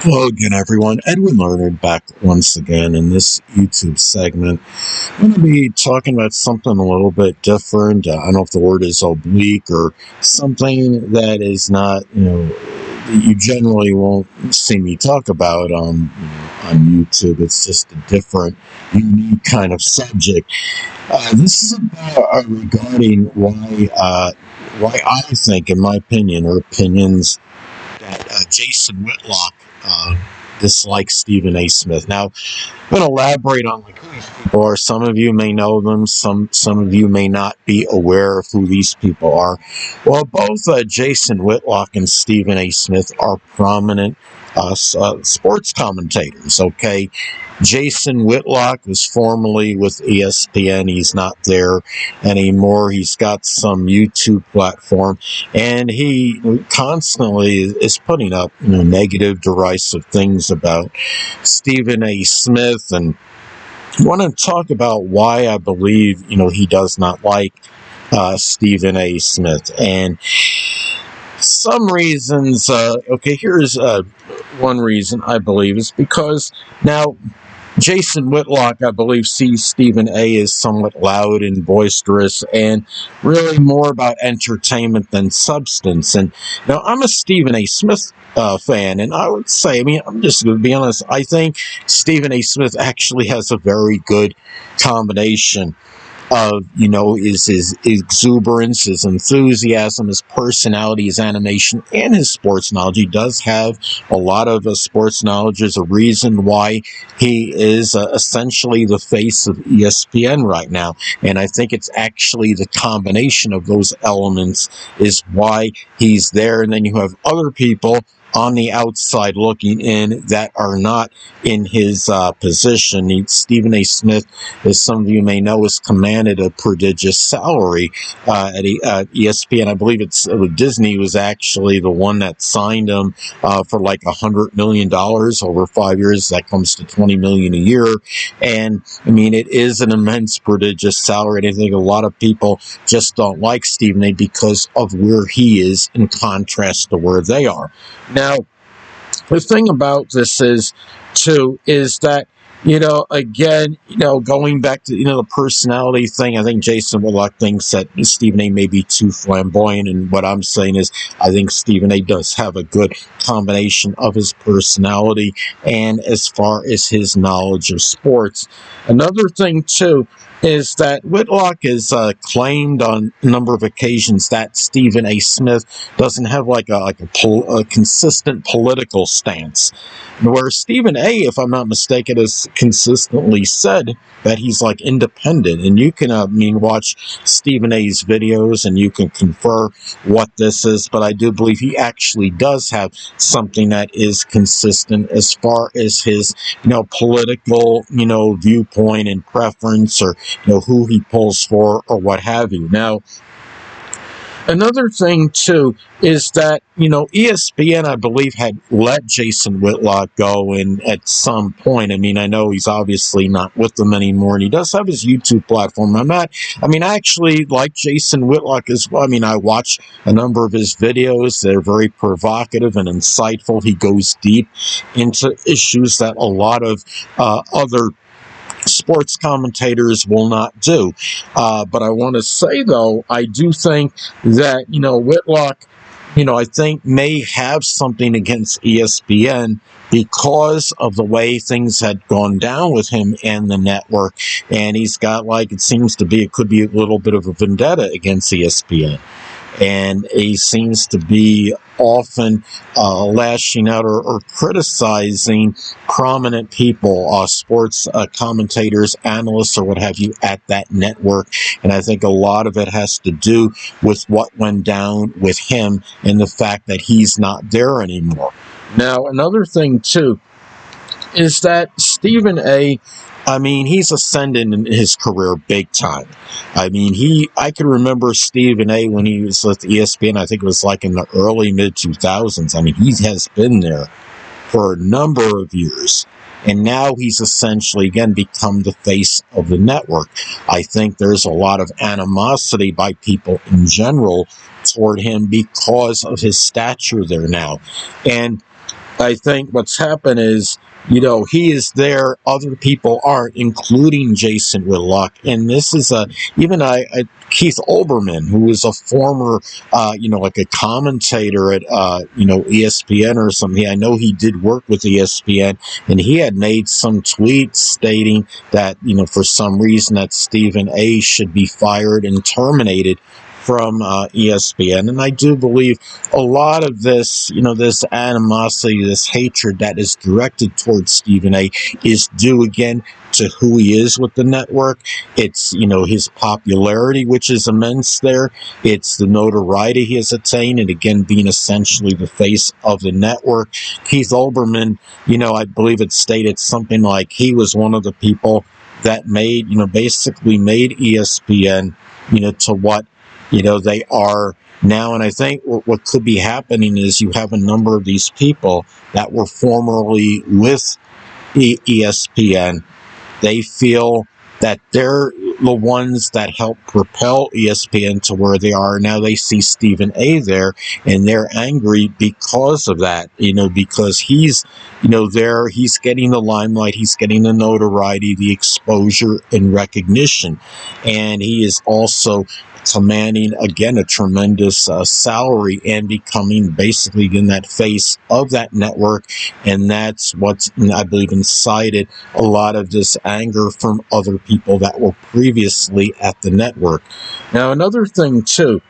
Hello again, everyone. Edwin Learnard back once again in this YouTube segment. I'm going to be talking about something a little bit different. I don't know if the word is oblique or something that is not, that you generally won't see me talk about on YouTube. It's just a different, unique kind of subject. This is about regarding why I think, in my opinion, or opinions, that Jason Whitlock dislikes Stephen A. Smith. Now, I'm going to elaborate on who these people are. Some of you may know them. Some of you may not be aware of who these people are. Well, both Jason Whitlock and Stephen A. Smith are prominent sports commentators. Okay, Jason Whitlock was formerly with ESPN. He's not there anymore. He's got some YouTube platform, and he constantly is putting up negative, derisive things about Stephen A. Smith. And I want to talk about why I believe he does not like Stephen A. Smith. And some reasons, here's one reason I believe is because now Jason Whitlock, I believe, sees Stephen A. as somewhat loud and boisterous and really more about entertainment than substance. And now I'm a Stephen A. Smith fan, and I would say, I'm just going to be honest, I think Stephen A. Smith actually has a very good combination of, his exuberance, his enthusiasm, his personality, his animation, and his sports knowledge. He does have a lot of sports knowledge. There's a reason why he is essentially the face of ESPN right now. And I think it's actually the combination of those elements is why he's there. And then you have other people on the outside looking in that are not in his position. Stephen A. Smith, as some of you may know, has commanded a prodigious salary at ESPN. I believe it's Disney was actually the one that signed him for like $100 million over 5 years. That comes to $20 million a year. And it is an immense, prodigious salary. And I think a lot of people just don't like Stephen A. because of where he is in contrast to where they are. Now, the thing about this is that, going back to, the personality thing, I think Jason Whitlock thinks that Stephen A. may be too flamboyant. And what I'm saying is I think Stephen A. does have a good combination of his personality and as far as his knowledge of sports. Another thing, too, is that Whitlock has claimed on a number of occasions that Stephen A. Smith doesn't have a consistent political stance. Where Stephen A., if I'm not mistaken, has consistently said that he's independent. And you can, watch Stephen A.'s videos and you can confer what this is. But I do believe he actually does have something that is consistent as far as his, political, viewpoint and preference, or, who he pulls for or what have you. Now, another thing, too, is that, ESPN, I believe, had let Jason Whitlock go in at some point. I know he's obviously not with them anymore, and he does have his YouTube platform. I actually like Jason Whitlock as well. I watch a number of his videos. They're very provocative and insightful. He goes deep into issues that a lot of other sports commentators will not do. But I want to say, though, I do think that, Whitlock, I think may have something against ESPN because of the way things had gone down with him and the network. And he's got it could be a little bit of a vendetta against ESPN. And he seems to be often lashing out or criticizing prominent people, sports commentators, analysts, or what have you at that network. And I think a lot of it has to do with what went down with him and the fact that he's not there anymore. Now, another thing, too, is that Stephen A., he's ascending in his career big time. I can remember Stephen A. when he was with ESPN, I think it was in the early mid-2000s. He has been there for a number of years. And now he's essentially, again, become the face of the network. I think there's a lot of animosity by people in general toward him because of his stature there now. And I think what's happened is, he is there, other people aren't, including Jason Whitlock. And this is even Keith Olbermann, who is a former, like a commentator at, ESPN or something. I know he did work with ESPN, and he had made some tweets stating that, for some reason that Stephen A. should be fired and terminated from ESPN. And I do believe a lot of this, this animosity, this hatred that is directed towards Stephen A. is due again to who he is with the network. It's, his popularity, which is immense there. It's the notoriety he has attained, and again, being essentially the face of the network. Keith Olbermann, I believe it stated something like he was one of the people that made, basically made ESPN, to what they are now. And I think what could be happening is you have a number of these people that were formerly with ESPN. They feel that they're the ones that helped propel ESPN to where they are. Now they see Stephen A. there, and they're angry because of that, because he's, there, he's getting the limelight, he's getting the notoriety, the exposure and recognition. And he is also commanding, again, a tremendous salary and becoming basically in that face of that network. And that's what's, I believe, incited a lot of this anger from other people that were previously at the network. Now, another thing, too,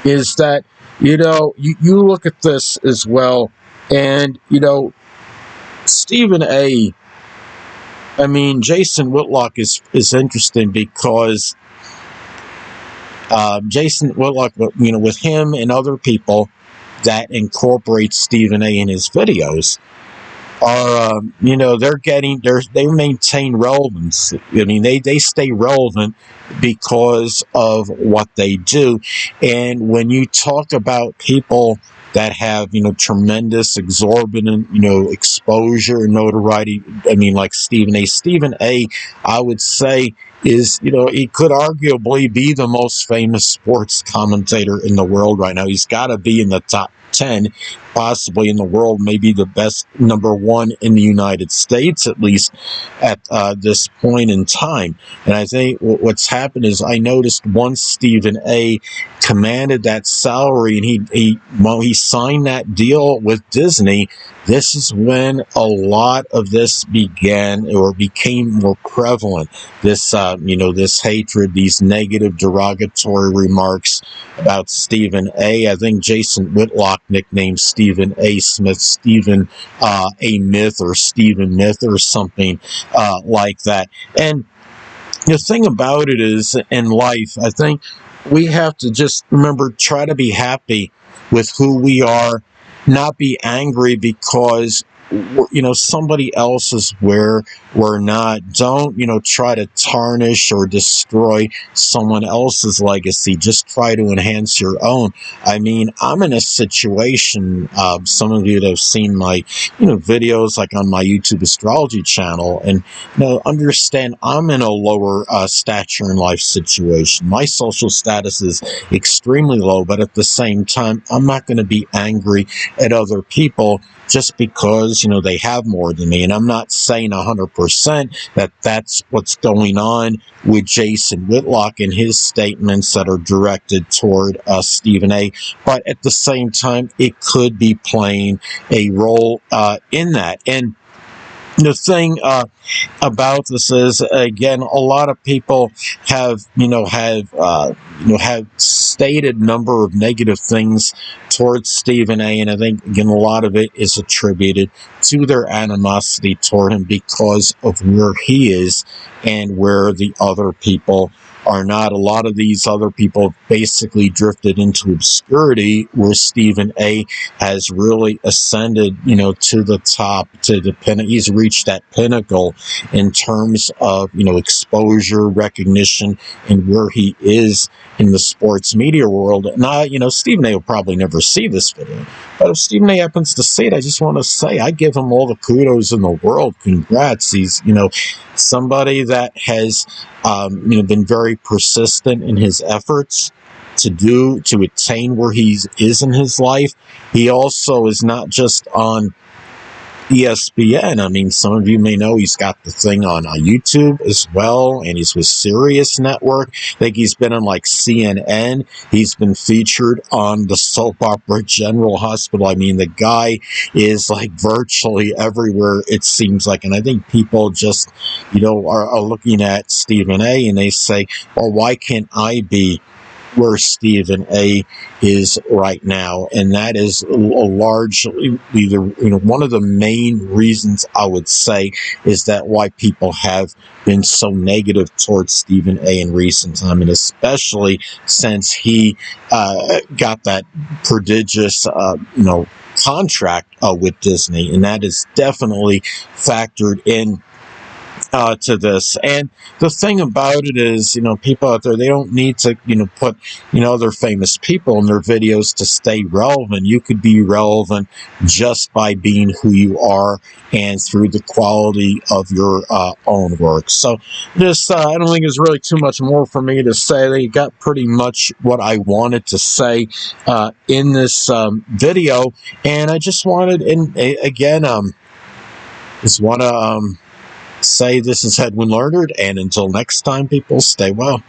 is that, you look at this as well, and, Stephen A., Jason Whitlock is interesting because Jason Whitlock, with him and other people that incorporate Stephen A. in his videos, are, they maintain relevance. They stay relevant because of what they do. And when you talk about people that have, tremendous, exorbitant, exposure and notoriety, like Stephen A. Stephen A., I would say, is, he could arguably be the most famous sports commentator in the world right now. He's got to be in the top 10, possibly in the world, maybe the best number one in the United States, at least at this point in time. And I think what's happened is I noticed once Stephen A. commanded that salary and he signed that deal with Disney, this is when a lot of this began or became more prevalent. This, this hatred, these negative derogatory remarks about Stephen A. I think Jason Whitlock nicknamed Stephen A. Smith Stephen A. Myth or Stephen Myth or something like that. And the thing about it is, in life, I think we have to just remember, try to be happy with who we are, not be angry because somebody else is where we're not. Don't, try to tarnish or destroy someone else's legacy. Just try to enhance your own. I'm in a situation, some of you that have seen my, videos like on my YouTube astrology channel, and, understand I'm in a lower stature in life situation. My social status is extremely low, but at the same time, I'm not going to be angry at other people just because, they have more than me. And I'm not saying 100% that that's what's going on with Jason Whitlock and his statements that are directed toward Stephen A. But at the same time, it could be playing a role in that. And the thing about this is, again, a lot of people have stated a number of negative things towards Stephen A. And I think, again, a lot of it is attributed to their animosity toward him because of where he is and where the other people are not. A lot of these other people basically drifted into obscurity, where Stephen A. has really ascended, to the top, to the pinnacle. He's reached that pinnacle in terms of, exposure, recognition, and where he is in the sports media world. Now, Stephen A. will probably never see this video, but if Stephen A. happens to see it, I just want to say I give him all the kudos in the world. Congrats. He's, somebody that has, been very persistent in his efforts to do to attain where he is in his life. He also is not just on ESPN. I mean, some of you may know he's got the thing on YouTube as well, and he's with Sirius Network. I think he's been on like CNN. He's been featured on the soap opera General Hospital. I mean, the guy is like virtually everywhere, it seems like. And I think people just, are looking at Stephen A. and they say, well, why can't I be where Stephen A. is right now? And that is largely one of the main reasons I would say is that why people have been so negative towards Stephen A. in recent time, and especially since he got that prodigious contract with Disney, and that is definitely factored in to this. And the thing about it is, people out there, they don't need to, put, other famous people in their videos to stay relevant. You could be relevant just by being who you are and through the quality of your own work. So this, I don't think there's really too much more for me to say. They got pretty much what I wanted to say in this video. And I just wanted, and again, just want to say this is Edwin Learnard, and until next time, people, stay well.